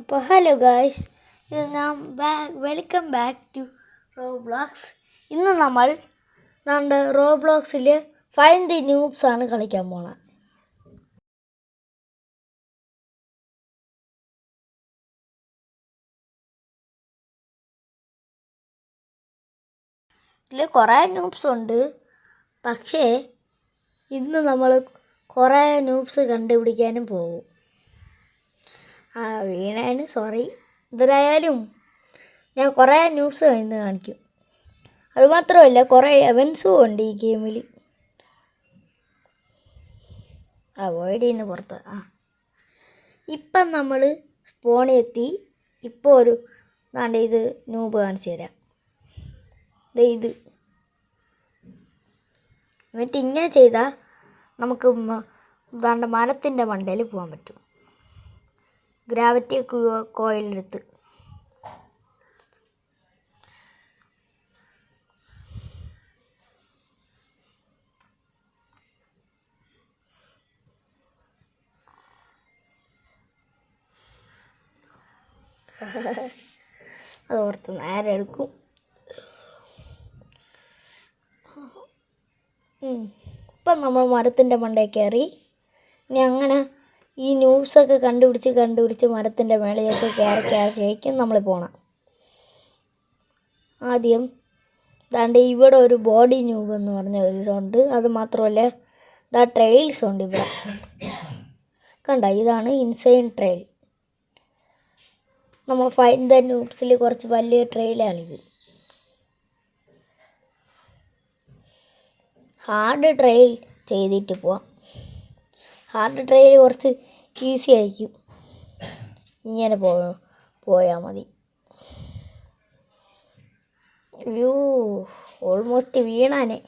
അപ്പോൾ hello guys, ഇത് ഞാൻ വെൽക്കം ബാക്ക് ടു റോബ്ലോക്സ്. ഇന്ന് നമ്മൾ നമ്മുടെ റോബ്ലോക്സിൽ ഫൈൻഡ് ദി ന്യൂബ്സ് ആണ് കളിക്കാൻ പോണത്. ഇതിൽ കുറേ ന്യൂബ്സ് ഉണ്ട്, പക്ഷേ ഇന്ന് നമ്മൾ കുറേ ന്യൂബ്സ് കണ്ടുപിടിക്കാനും പോകും. വീണാണ് സോറി. എന്തായാലും ഞാൻ കുറേ ന്യൂസ് ഇന്ന് കാണിക്കും. അതുമാത്രമല്ല, കുറേ എവൻസും ഉണ്ട് ഈ ഗെയിമിൽ. അവോയ്ഡ് ചെയ്യുന്ന പുറത്ത്. ഇപ്പം നമ്മൾ സ്പോണിൽ എത്തി. ഇപ്പോൾ ഒരു ഇത് ന്യൂബ് കാണിച്ചു തരാം. ഇത് എന്നിട്ട് ഇങ്ങനെ ചെയ്താൽ നമുക്ക് മരത്തിൻ്റെ മണ്ടയിൽ പോകാൻ പറ്റും. ഗ്രാവിറ്റി കോയിലെടുത്ത് അത് ഓർത്ത് നേരെ എടുക്കും. ഇപ്പം നമ്മൾ മരത്തിൻ്റെ മണ്ടയിൽ കയറി. ഇനി അങ്ങനെ ഈ ന്യൂസൊക്കെ കണ്ടുപിടിച്ച് മരത്തിൻ്റെ മേളയൊക്കെ കയറിക്കും നമ്മൾ പോകണം. ആദ്യം ദാണ്ട് ഇവിടെ ഒരു ബോഡി ന്യൂബ് എന്ന് പറഞ്ഞ ഒരു ഇതുണ്ട്. അത് മാത്രമല്ല, ട്രെയിൽസ് ഉണ്ട് ഇവിടെ. കണ്ട, ഇതാണ് ഇൻസൈൻ ട്രെയിൽ. നമ്മൾ ഫൈൻഡ് ദ ന്യൂബ്സിൽ കുറച്ച് വലിയ ട്രെയിലാണിത്. ഹാർഡ് ട്രെയിൽ ചെയ്തിട്ട് പോവാം. ഹാർഡ് ട്രെയിൽ കുറച്ച് ഈസി ആയിരിക്കും. ഇങ്ങനെ പോയാൽ മതി. ഓൾമോസ്റ്റ് വീണാനെ.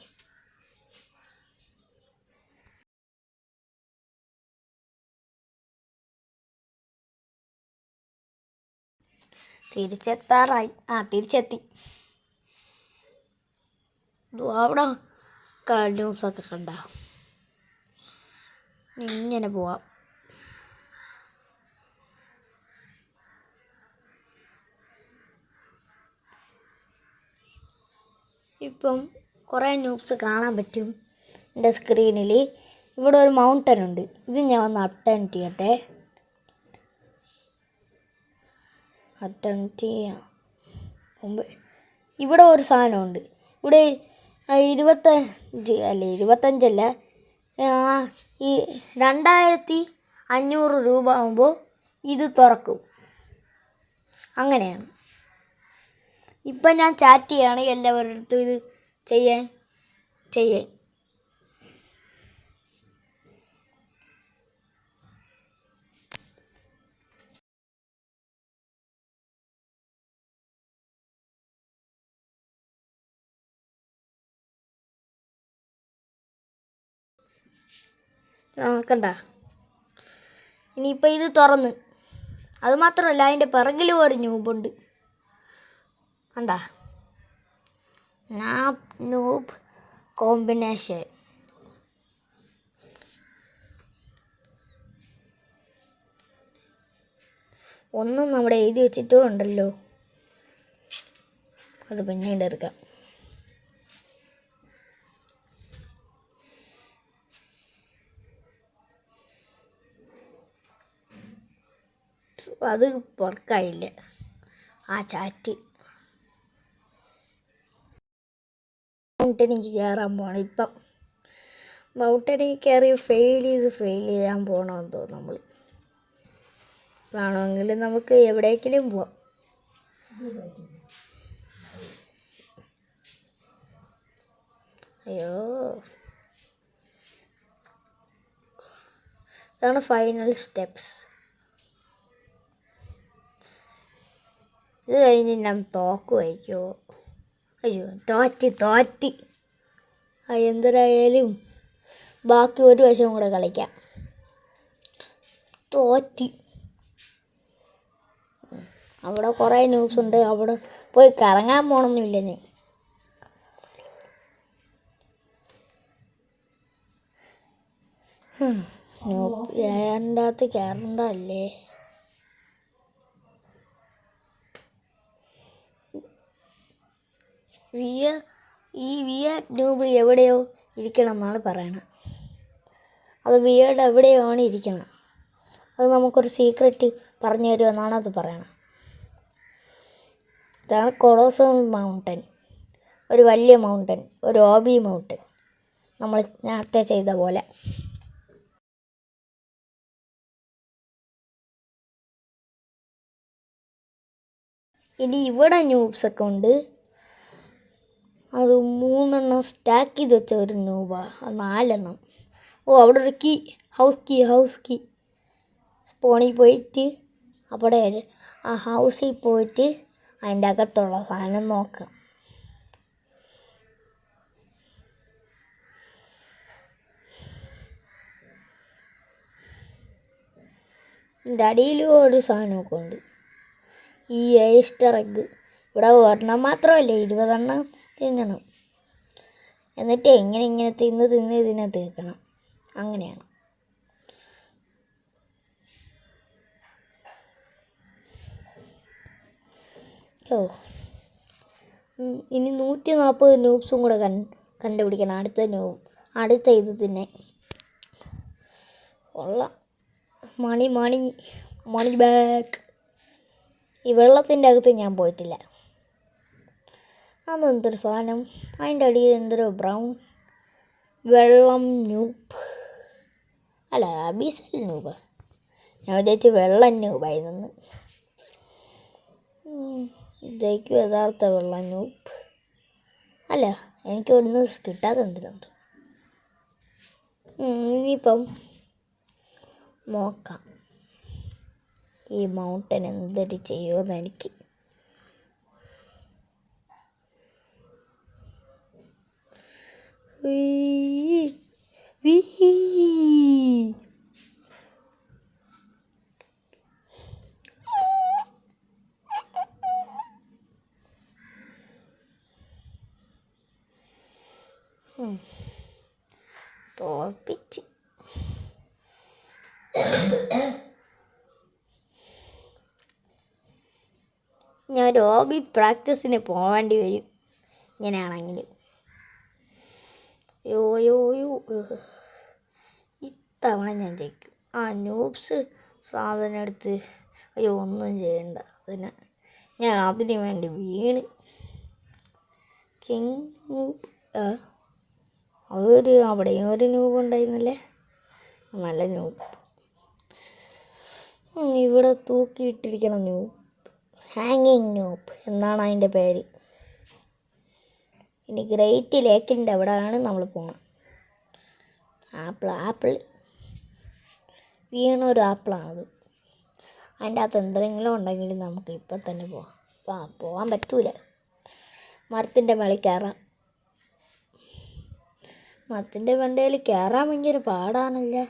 തിരിച്ചെത്താറായി. തിരിച്ചെത്തി. അവിടെ ന്യൂസൊക്കെ കണ്ട. ഇങ്ങനെ പോവാം. ഇപ്പം കുറേ ന്യൂസ് കാണാൻ പറ്റും എൻ്റെ സ്ക്രീനിൽ. ഇവിടെ ഒരു മൗണ്ടൻ ഉണ്ട്. ഇത് ഞാൻ ഒന്ന് അറ്റൻഡ് ചെയ്യട്ടെ. മുമ്പ് ഇവിടെ ഒരു സാധനമുണ്ട്. ഇവിടെ 25 ഈ 2500 രൂപ ആകുമ്പോൾ ഇത് തുറക്കും. അങ്ങനെയാണ്. ഇപ്പം ഞാൻ ചാറ്റ് ചെയ്യാണ് എല്ലാവരുടെ അടുത്തും ഇത് ചെയ്യാൻ. കണ്ട, ഇനിയിപ്പോൾ ഇത് തുറന്ന്. അതുമാത്രമല്ല, അതിൻ്റെ പിറകിലും ഒരു ന്യൂബുണ്ട്. കണ്ട, ന്യൂബ് കോമ്പിനേഷൻ. ഒന്നും നമ്മുടെ എഴുതി വെച്ചിട്ടും ഉണ്ടല്ലോ. അത് പിന്നീട് എടുക്കാം. അത് വർക്കായില്ല ചാറ്റ്. മൗണ്ടനിക്ക് കയറാൻ പോകണം. ഇപ്പം മൗണ്ടനിൽ കയറി ഫെയിൽ ചെയ്യാൻ പോകണമെന്ന് തോന്നുന്നു. നമ്മൾ വേണമെങ്കിൽ നമുക്ക് എവിടേക്കെങ്കിലും പോവാം. അയ്യോ, ഇതാണ് ഫൈനൽ സ്റ്റെപ്സ്. ഇത് കഴിഞ്ഞ് ഞാൻ തോക്കുമായിരിക്കുമോ? അയ്യോ, തോറ്റി. എന്തരായാലും ബാക്കി ഒരു വശം കൂടെ കളിക്കാം. തോറ്റി. അവിടെ കുറേ ന്യൂസ് ഉണ്ട്. അവിടെ പോയി കറങ്ങാൻ പോകണമെന്നില്ല ഞാൻ. എൻ്റെ അകത്ത് കയറണ്ടല്ലേ. വിയർ ഈ വിയർ ന്യൂബ് എവിടെയോ ഇരിക്കണം എന്നാണ് പറയണത്. അത് വിയർഡ് എവിടെയോ ആണ് ഇരിക്കണം. അത് നമുക്കൊരു സീക്രറ്റ് പറഞ്ഞു തരുമെന്നാണ് അത് പറയണത്. ഇതാണ് കൊളോസൽ മൗണ്ടൻ, ഒരു വലിയ മൗണ്ടൻ, ഒരു ഓബി മൗണ്ടൻ, നമ്മൾ നേരത്തെ ചെയ്ത പോലെ. ഇനി ഇവിടെ ന്യൂബ്സൊക്കെ ഉണ്ട്. അത് 3 സ്റ്റാക്ക് ചെയ്ത് വെച്ച ഒരു ന്യൂബാണ്, 4. അവിടെ ഒരു ഹൗസ് കീ സ്പോണിൽ പോയിട്ട് അവിടെ ആ ഹൗസിൽ പോയിട്ട് അതിൻ്റെ അകത്തുള്ള സാധനം നോക്കാം. ഇതിൻ്റെ അടിയിലും ഒരു സാധനമൊക്കെ ഉണ്ട്, ഈ ഈസ്റ്റർ എഗ്ഗ്. ഇവിടെ ഒരെണ്ണം മാത്രമല്ല, 20 തിന്നണം. എന്നിട്ട് ഇങ്ങനെ തിന്ന് ഇതിനെ തീർക്കണം. അങ്ങനെയാണ്. ഇനി 140 ന്യൂബ്സും കൂടെ കണ്ടുപിടിക്കണം. അടുത്ത ഇത് തന്നെ കൊള്ളാം. മണി ബാഗ്. ഈ വെള്ളത്തിൻ്റെ അകത്ത് ഞാൻ പോയിട്ടില്ല. അതെന്തൊരു സാധനം, അതിൻ്റെ അടിയിൽ എന്തൊരു ബ്രൗൺ വെള്ളം ന്യൂബ്, അല്ല അബീസൽ ന്യൂബ്. ഞാൻ വിചാരിച്ച് വെള്ളം ന്യൂബായിരുന്നു. ഇതേക്കും യഥാർത്ഥ വെള്ളം ന്യൂബ് അല്ല, എനിക്കൊന്നും കിട്ടാതെ എന്തിനുണ്ട്. ഇനിയിപ്പം നോക്കാം ഈ മൗണ്ടൻ എന്തൊരു ചെയ്യുമെന്ന് എനിക്ക്. തോൽപ്പിച്ച് ഞാൻ ഒരു ഹോബി പ്രാക്ടീസിന് പോവേണ്ടി വരും ഇങ്ങനെയാണെങ്കിൽ. ഇത്തവണ ഞാൻ ജയിക്കും. ന്യൂബ്സ് സാധനം എടുത്ത് ഒന്നും ചെയ്യണ്ട. അതിന് വേണ്ടി വീണ് കിങ് ന്യൂബ്. അവിടെയും ഒരു ന്യൂബ് ഉണ്ടായിരുന്നല്ലേ, നല്ല ന്യൂബ്. ഇവിടെ തൂക്കിയിട്ടിരിക്കണം ന്യൂബ്, ഹാങ്ങിങ് ന്യൂബ് എന്നാണ് അതിൻ്റെ പേര്. ഇനി ഗ്രേറ്റ് ലേക്കിൻ്റെ അവിടെയാണ് നമ്മൾ പോകുന്നത്. ആപ്പിൾ വീണൊരു ആപ്പിളാണത്. അതിൻ്റെ അകത്ത് എന്തെങ്കിലും ഉണ്ടെങ്കിൽ നമുക്ക് ഇപ്പം തന്നെ പോകാൻ പറ്റൂല. മരത്തിൻ്റെ മേളിൽ കയറാം. മരത്തിൻ്റെ മണ്ടയിൽ കയറാൻ ഭയങ്കര പാടാണല്ലേ.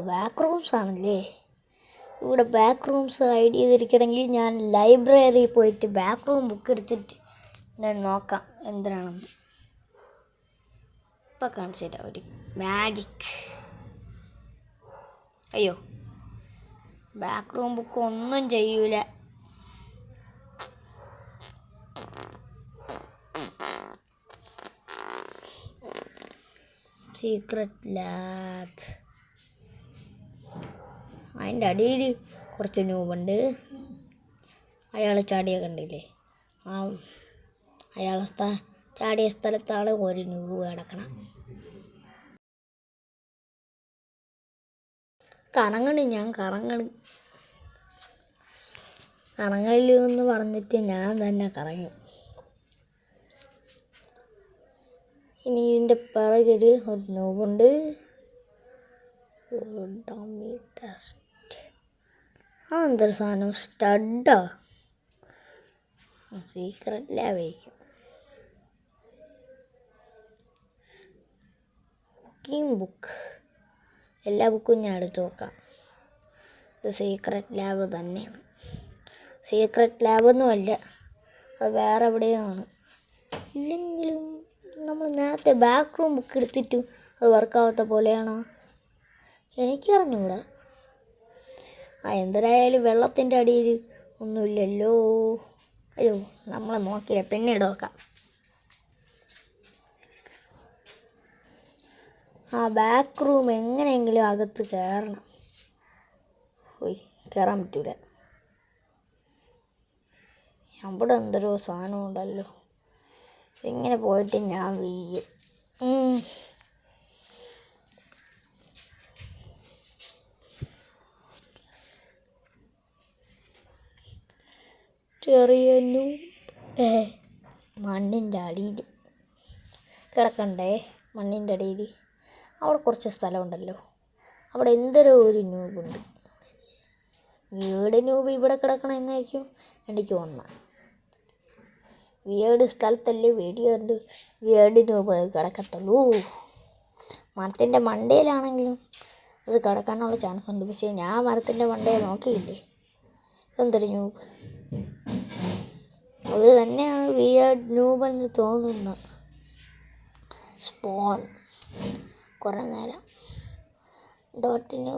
ബാക്ക് റൂംസ് ആണല്ലേ. ഇവിടെ ബാക്ക് റൂംസ് ഹൈഡ് ചെയ്തിരിക്കണമെങ്കിൽ ഞാൻ ലൈബ്രറിയിൽ പോയിട്ട് ബാക്ക് റൂം ബുക്ക് എടുത്തിട്ട് ഞാൻ നോക്കാം എന്തിനാണെന്ന്. ഇപ്പം കാണിച്ചു തരാം ഒരു മാജിക്. അയ്യോ, ബാക്ക് റൂം ബുക്ക് ഒന്നും ചെയ്യൂല. Secret lab. അതിൻ്റെ അടിയിൽ കുറച്ച് ന്യൂബുണ്ട്. അയാൾ ചാടിയ കണ്ടില്ലേ, അയാൾ ചാടിയ സ്ഥലത്താണ് ഒരു ന്യൂബ് കിടക്കണം. ഞാൻ കറങ്ങലെന്ന് പറഞ്ഞിട്ട് ഞാൻ തന്നെ കറങ്ങി. ഇനി ഇതിൻ്റെ പിറകിൽ ഒരു ന്യൂബുണ്ട്. അതെന്തൊരു സാധനം, സ്റ്റഡാ. സീക്രട്ട് ലാബായിരിക്കും. Cooking book. എല്ലാ ബുക്കും ഞാൻ എടുത്ത് നോക്കാം. ഇത് സീക്രട്ട് ലാബ് തന്നെയാണ്. സീക്രട്ട് ലാബൊന്നും അല്ല, അത് വേറെ എവിടെയാണ്. ഇല്ലെങ്കിലും നമ്മൾ നേരത്തെ ബാക്ക് റൂം ബുക്ക് എടുത്തിട്ടും അത് വർക്കാവാത്ത പോലെയാണോ? എനിക്കറിഞ്ഞൂടാ. എന്തരായാലും വെള്ളത്തിൻ്റെ അടിയിൽ ഒന്നുമില്ലല്ലോ. അയ്യോ, നമ്മൾ നോക്കിയില്ല, പിന്നീട് നോക്കാം. ബാക്ക് റൂം എങ്ങനെയെങ്കിലും അകത്ത് കയറണം. കയറാൻ പറ്റൂല. അവിടെ എന്തൊരു സാധനം ഉണ്ടല്ലോ. ഇങ്ങനെ പോയിട്ട് ഞാൻ വീഴും. ചെറിയ മണ്ണിൻ്റെ അടിയിൽ കിടക്കണ്ടേ. മണ്ണിൻ്റെ അടിയിൽ അവിടെ കുറച്ച് സ്ഥലമുണ്ടല്ലോ. അവിടെ എന്തൊരു ഒരു നൂബുണ്ട്. വീട് നൂബ് ഇവിടെ കിടക്കണമെന്നായിരിക്കും എനിക്ക് തോന്നുന്നത്. വീട് സ്ഥലത്തല്ലേ വീട് നൂബ് കിടക്കത്തുള്ളൂ. മരത്തിൻ്റെ മണ്ടയിലാണെങ്കിലും അത് കിടക്കാനുള്ള ചാൻസ് ഉണ്ട്. പക്ഷേ ഞാൻ മരത്തിൻ്റെ മണ്ടയിൽ നോക്കിയില്ലേ. എന്തൊരു നൂബ്. അത് തന്നെയാണ് വീട് നൂബെന്ന് തോന്നുന്നത്. സ്പോൺ കുറേ നേരം ഡോട്ടിന്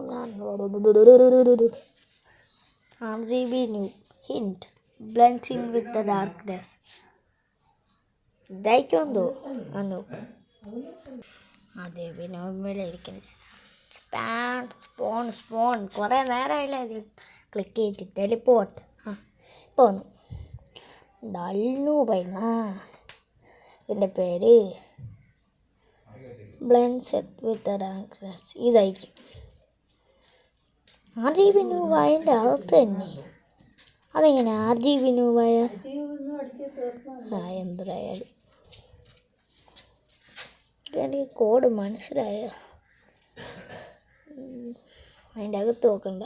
RGB noob hint blends in with the darkness. ഇതായിക്കോന്തോ noob. അതെ, വിനോദയിലിരിക്കുന്നത് സ്പോൺ കുറേ നേരമായില്ല അത് ക്ലിക്ക് ചെയ്തിട്ട്. ടെലിപ്പോർട്ട് ഇപ്പോൾ വന്നു. ഡൽനൂബായിരുന്നാ എൻ്റെ പേര്. ബ്ലെൻഡ് വിത്ത് ദ ഡാർക്ക്നെസ് ഇതായിരിക്കും. RGB നൂബായതിൻ്റെ അകത്ത് തന്നെ. അതെങ്ങനെ RGB നൂബായ? എന്തായാലും എനിക്ക് കോഡ് മനസ്സിലായ. അതിൻ്റെ അകത്ത് നോക്കണ്ട.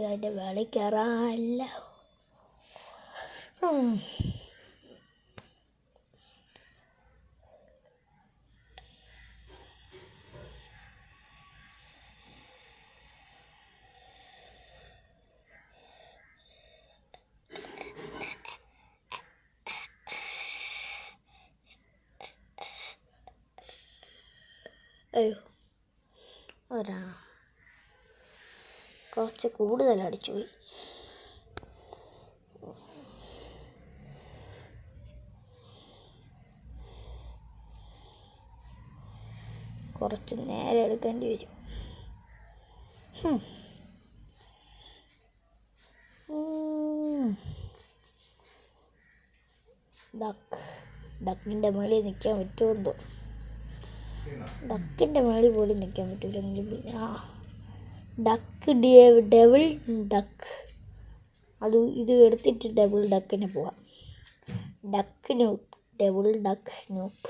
അതിൻ്റെ വെളി കയറാനല്ല. അയ്യോ, കുറച്ച് കൂടുതൽ അടിച്ചു പോയി. കുറച്ച് നേരം എടുക്കേണ്ടി വരും. ഡക്കിൻ്റെ മേളിൽ നിൽക്കാൻ പറ്റുമോ? ഡക്കിൻ്റെ മേളിൽ പോലും നിൽക്കാൻ പറ്റൂലെങ്കിൽ പിന്നെ ഡക്ക് ഡെവിൾ ഡക്ക് ഇത് എടുത്തിട്ട് ഡബിൾ ഡക്കിന് പോവാം. ഡക്ക് നൂപ്പ്, ഡബിൾ ഡക്ക് നൂപ്പ്.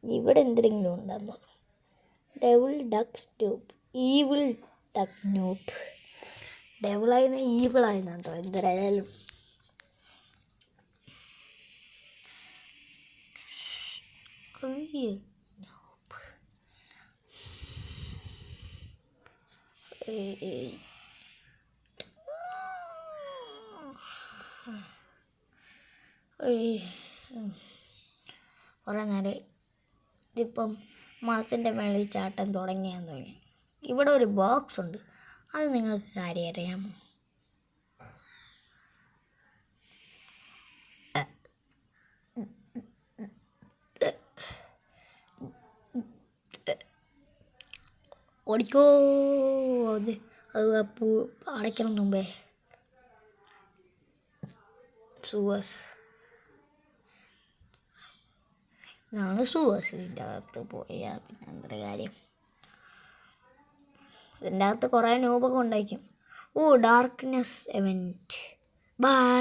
ഇവിടെ എന്തെങ്കിലും ഉണ്ടെന്നോ? ഡബിൾ ഡക്ക് നൂപ്പ്, ഈവിൾ ഡക്ക് നൂപ്പ്. ഡബിളായിരുന്നു ഈവിളായിരുന്നോ? എന്തരായാലും കുറേ നേരം ഇതിപ്പം മരത്തിൻ്റെ മേളിൽ ചാട്ടം തുടങ്ങിയെന്ന് തോന്നി. ഇവിടെ ഒരു ബോക്സ് ഉണ്ട്, അത് നിങ്ങൾക്ക് കാര്യം അറിയാമോ? ഓടിക്കോ. അത് അടയ്ക്കണം മുമ്പേ. ഇതാണ് സൂവസ്. ഇതിൻ്റെ അകത്ത് പോയാൽ പിന്നെ എന്തൊരു കാര്യം. ഇതിൻ്റെ അകത്ത് കുറേ നൂബൊക്കെ ഉണ്ടായിരിക്കും. Darkness event. ബൈ.